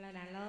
Alon-alon.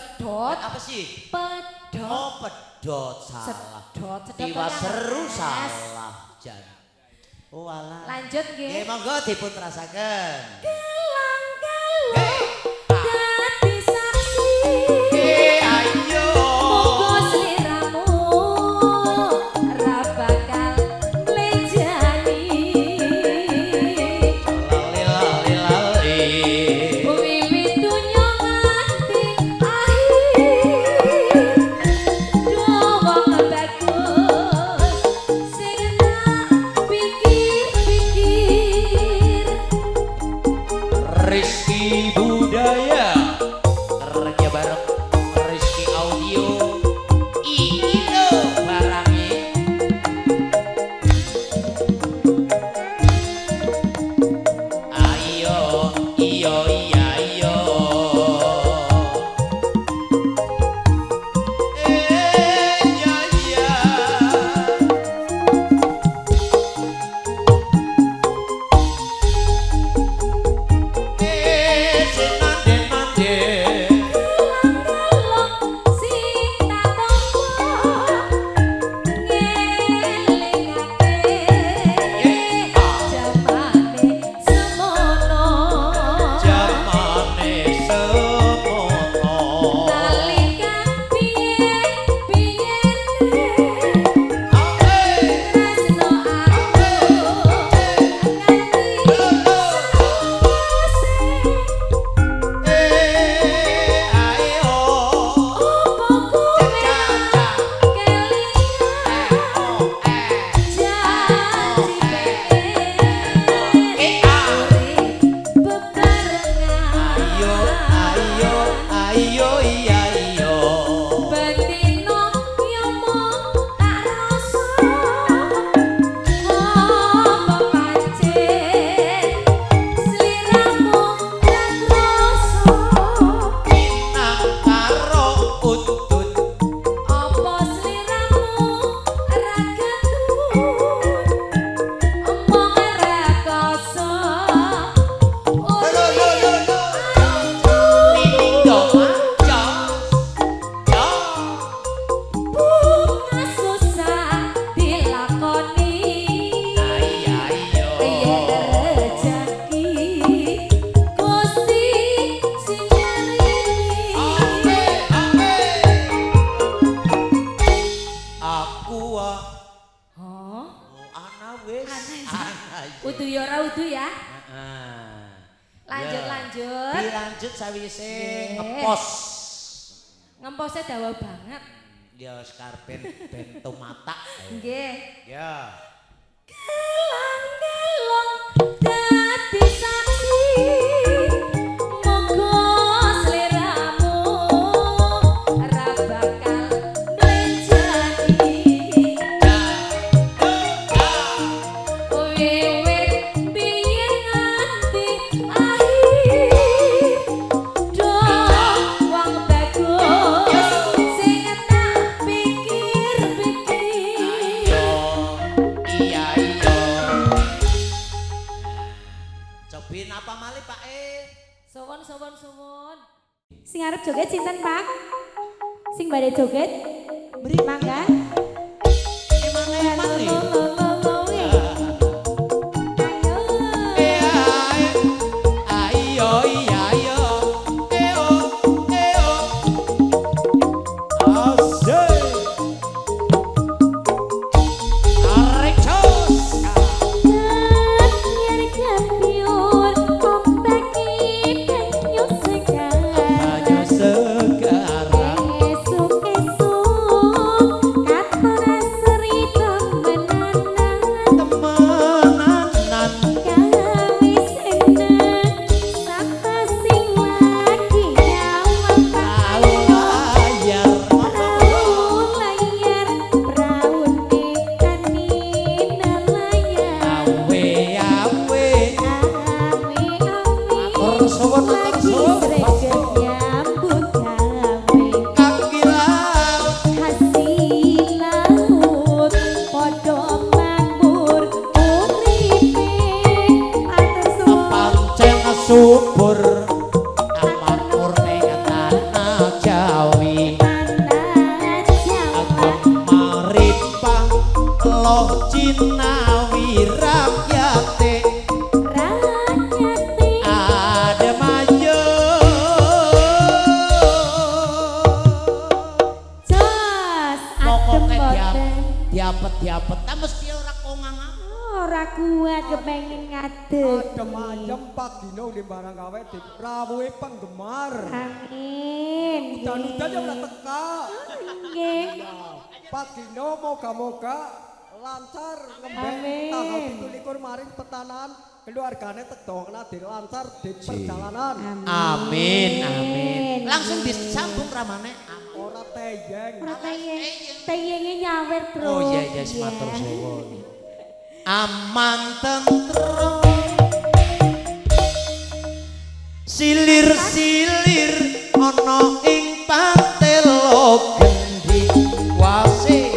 Sedot. Apa sih? Pedot. Oh, pedot salah. Sedot. Tiwa seru salah. Jan. Oh, alah. Lanjut nggih. Nggih, monggo dipun rasaken. Gelang-gelang dadi saksi. Ayo. Monggo sliramu ra bakal mlejani. Lali. Wiwit dunya nganti akhir. Wong bagus sing tak pikir-pikir. Rizky Budaya kerja bareng Rizky Audio ini loh barangnya ayo iyo iya iyo ya ya senanden manden Gelang-gelang sing tak tampa ngelingake jamane semono. jamane semono Nalika biyen-biyen tresno aku Apa sliramu ra ketut omong ra koso bunga susah dilakoni rejeki Gusti sing maringi. Aku Oh, ana wis ana udu ya ora udu ya. Lanjut, lanjut. Dilanjut sawise Nggih. ngepos. Ngemposnya dawa banget. Ya skarpen bento mata. Nggih. Ya. Gelang-gelang dadi saksi. Monggo sliramu ra bakal mlejani. Wiwit biyen nganti akhir. Wong bagus sing tak pikir-pikir. Iya iya. Cobi napa malih Pak Suwun. Sing arep joget sinten, Pak? Sing badhe joget? Mangga. Emang nih. Ayo iya iya. Eo. Asik. Tarik cos. Banyu sekarang. Esuk-esuk katon seri temenan ora kuat kepengin ngadeg. Adem ayem Pak Dino di barang gawe di rawuhe penggemar. Amin. Udan-udan yang ora teka. Nggih. Pak Dino moga-moga lancar ngembek Amin. tanggal 17 maring petanan keluargane tedongna di lancar di perjalanan. Amin, amin. Langsung disambung ramane. Ora teyeng. Ora teyeng. Teyenge nyawer, Bro. Oh iya iya matur suwun. Aman tentrem. Silir-silir ana ing pantelo gendhing wase.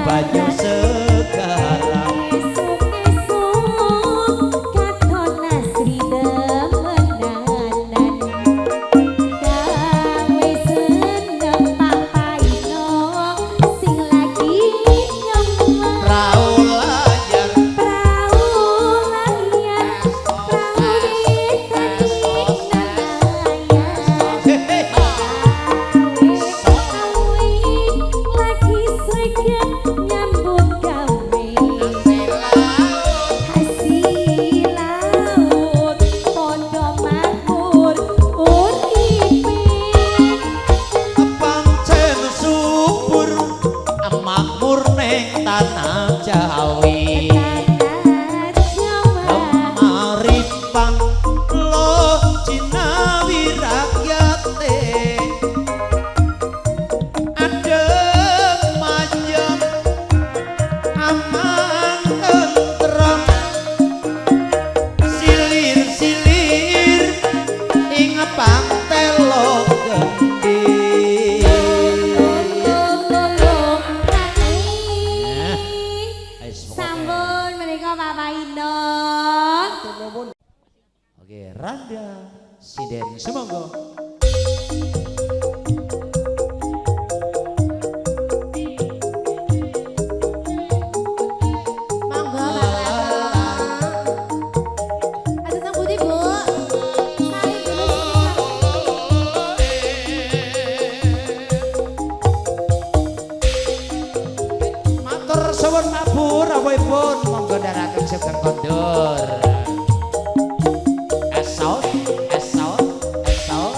Banyu sekarang Esuk-esuk katon asri demenanan gawe seneng papaino sing lagi nyemeng Rau layar prau layar prau witaning lagi sregep nyambut gawe hasil laut podo makmur uripe pancen subur makmur ning tanah Jawi tanah Jawa Maripan lo jinawi rakyate adem ayem aman tentrem silir-silir ing pantelo gendhing. Sampun menika Bapak Ino. Oke, Randa Siden Sumangga. Monggo Bapak. Ada tang putih, Bu. Salin dulu Matur suwun mabur awuhipun monggo ndaraken sugeng kondur. Esot, esot, esot.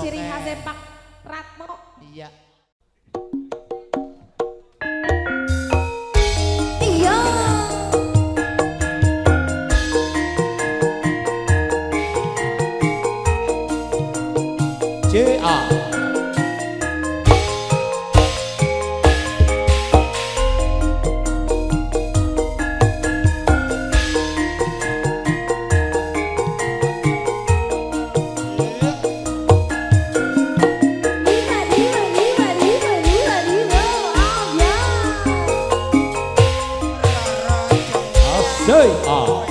ciri khasnya Pak Ratmo. Iya. Iya. JA. JA.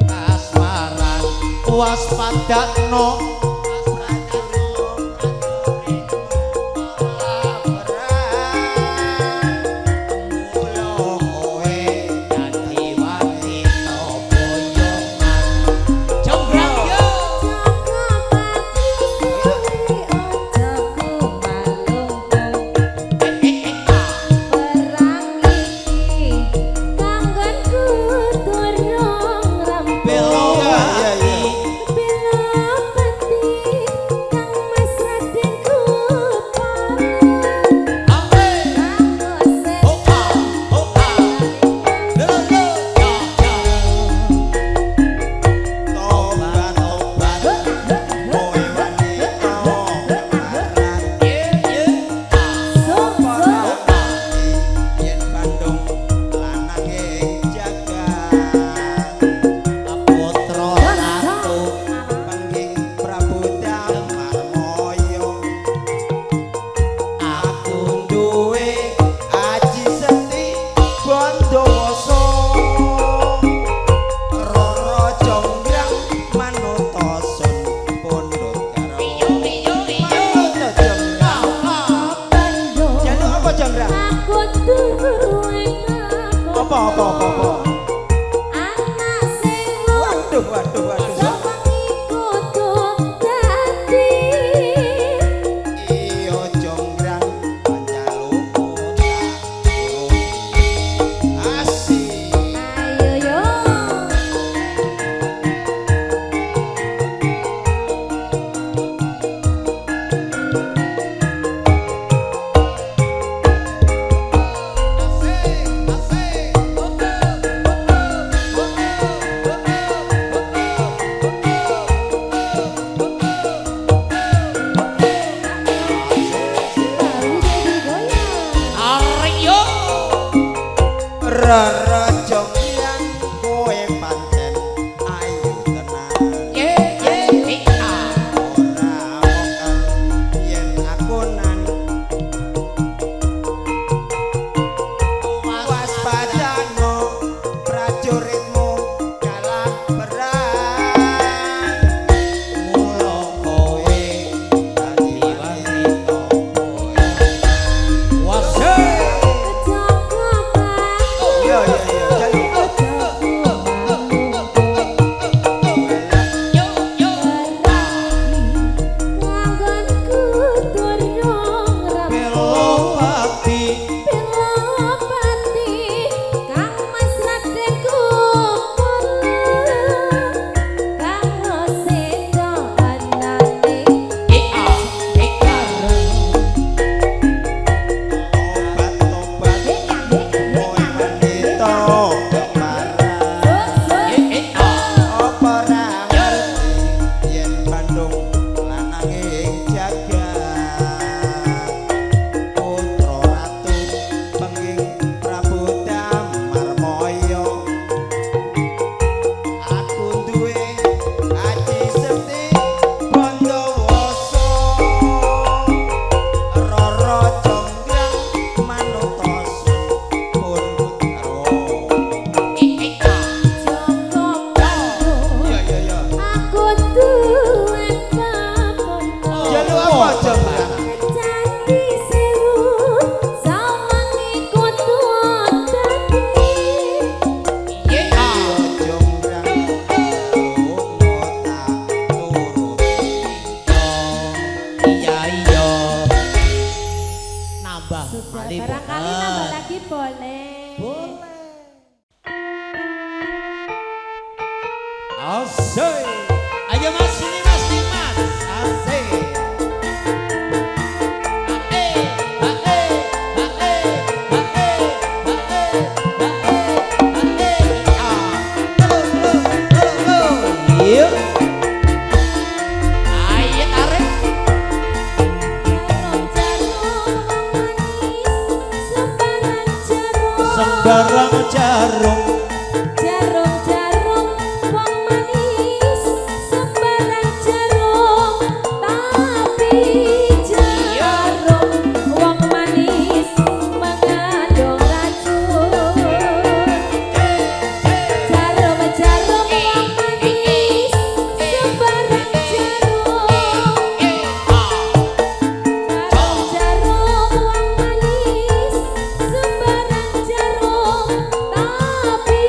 Kasmaran waspadakno Apa? Anak sing Waduh. iyo jonggrang panjalukut asik. ayo yo Rara jonggrang kowe pancen ayu tenan. Ora mokal yen akonan waspadano prajuritmu kalah perang. Mula kowe dadi wanita kowe. Wasih. Joko Pak Iya. jarum Jarum-jarum wong manis sembarang jarum tapi jarum wong manis mengandung racun. Jarum-jarum wong manis sembarang jarum. Jarum-jarum wong manis sembarang jarum tapi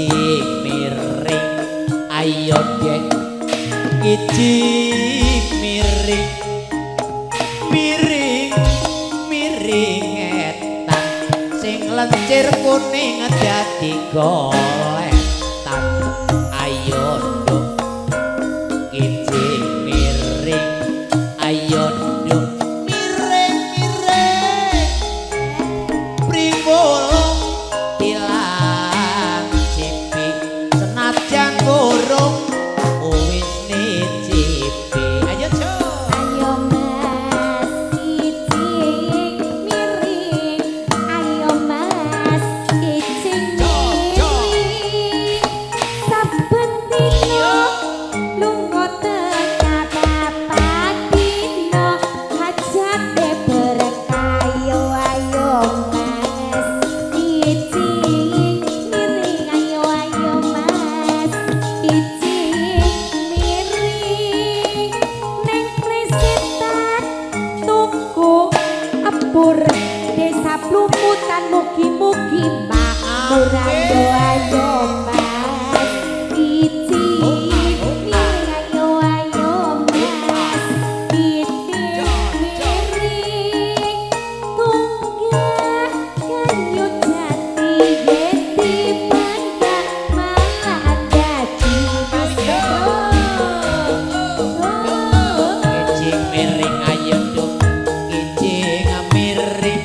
Kijing miring ayo dek kijing miring miring miring etan sing lencir kuning dadi goletan ayo nduk kijing miring ayo nduk miring miring primbulung tilang cipi senajan burung wis nicipi ayo jo Ayo mas kijing miring, ayo mas kijing miring. Saben dina lunga tengah papat dina hajate berkah ayo mas kijing miring, ayo mas kijing miring. Neng Krisitan tuku apur desa plumutan mugi-mugi makmur ayo mas kijing miring, ayo mas kijing miring. Tunggah kayu jati yen dipanggang malah dadi kijing miring ayo nduk kijing miring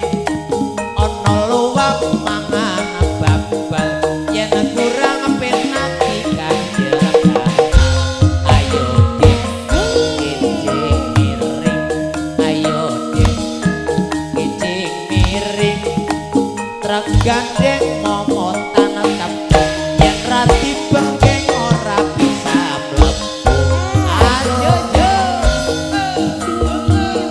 ana luwak mangan babal yen kurang penati kanjeng ayo dik kijing miring ayo dik kijing miring truk gandeng momotan kampung yen rati bengkeng ora bisa mlebu ayo yo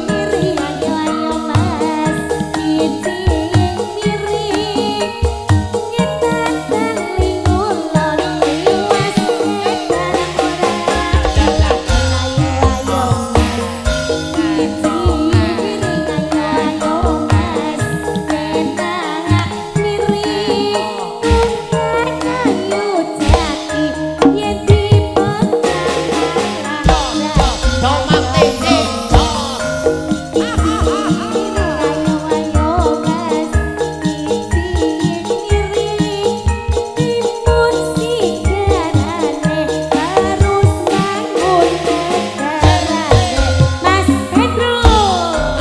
miring, ayo mas kijing miring. Ngetan teling ulon liwas ngetan ora ayo mas kijing miring, ayo mas ngetan miring. Tunggah kayu jati yen dipanggang tomat teh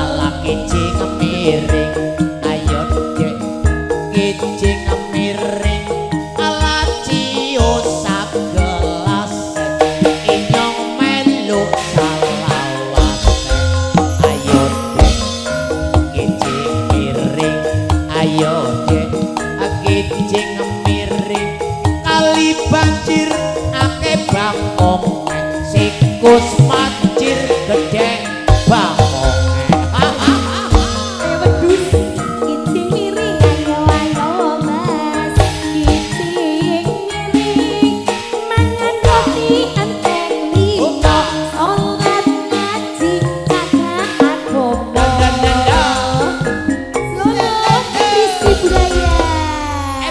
ala kijing miring ayo dek kijing miring ala ciusak gelas inyong melu salawas ayo dek kijing miring ayo dek kijing miring kali banjir akeh bangkong sikus mancir gedhe bangkong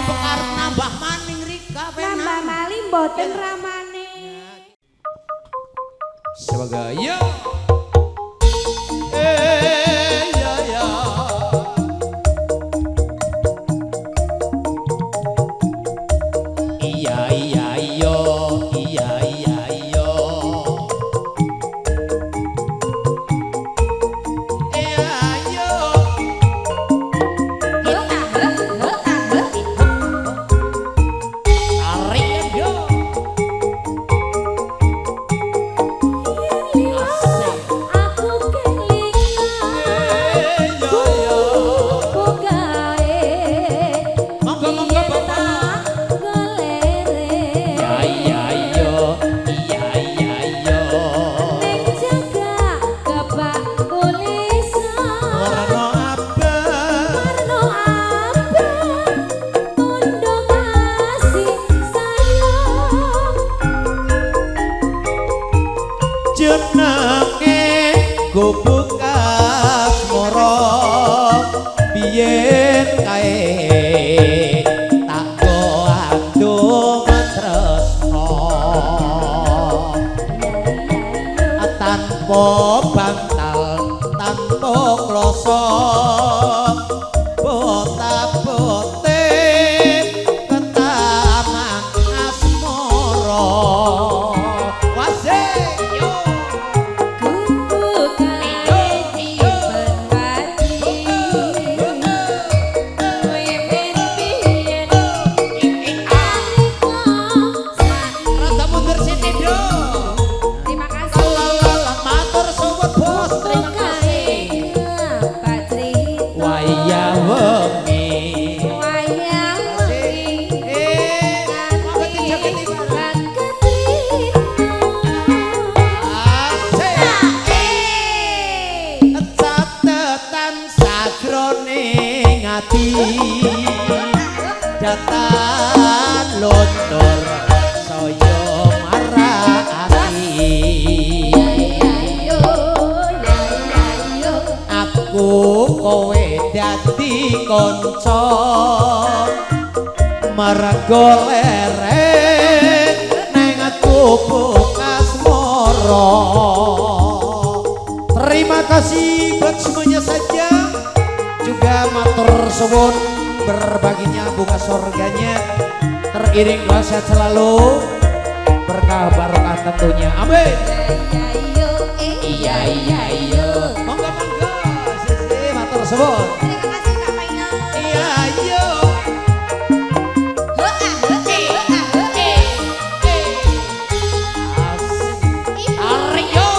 bekarep nambah maning Rika Nambah malih mboten ramane. sebagai ya ya iya iya yo iya iya yo iya yo tarik yo Aku kelingan tuku gawe monggo monggo bapak golere iya yo iya iya yo ning jaga kebak tulisan warna abang warna abang tandha kasih sayang jenenge gubuk asmara biyen kae tak go andung tanpa bantal tanpa kloso bota-bote ketaman asmara wasik yo rada mundur sithik do Terima kasih. matur suwun bos terima kasih wayah wengi monggo dijoget catetan sajroning ati datan luntur saya marani aku kowe dadi kanca mergo lereng neng kubuk asmara. Terima kasih buat semuanya saja, juga matur suwun berbaginya bunga surganya teriring wasiat selalu berkah barokah tentunya amin. Iya monggo sisi matur suwun iya yo Aryo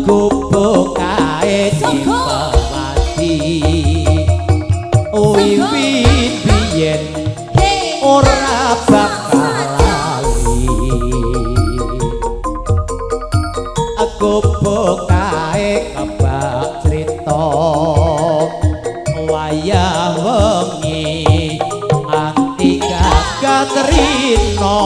gubuk kae dipawati wiwit biyen ora bakal lali gubuk kae kebak crita wayah wengi anti gagat rino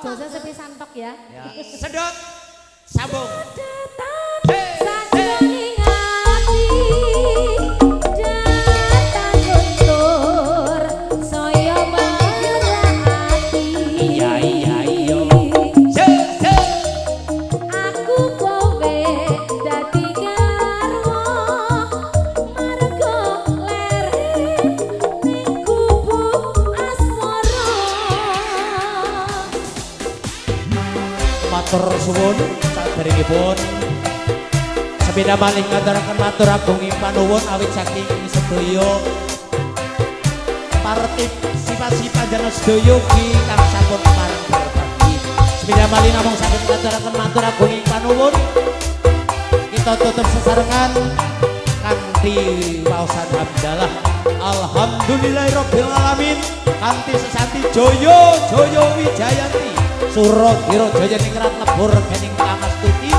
Josa sepi santok ya. Sedot sambung. Sajroning ati datang guntur saya marani. Iya yo. Aku kowe dadi garwa marga lereng ning kubuk asmara. Matur suwun saderengipun sepeda malih ngaturaken matur agung panuwun awit saking sedaya partisipasi panjenengan sedaya kang sampun pareng berbagi. Sepeda malih namung saged ngaturaken matur agung panuwun. Kita tutup sesarengan kanthi waosan hamdalah. Alhamdulillahirabbil alamin kanthi sesanti Joyo Wijayanti. Suradira Jaya ningrat lebur dening pangastuti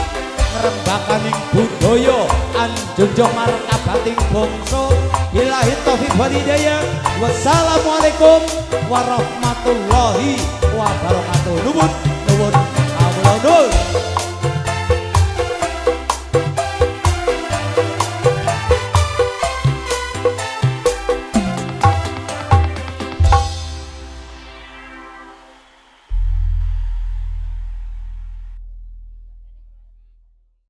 ngrembakaning budaya anjunjung markabating bangsa billahi taufik wal hidayah. Wassalamualaikum warahmatullahi wabarakatuh. Nuwun kawula nuwun.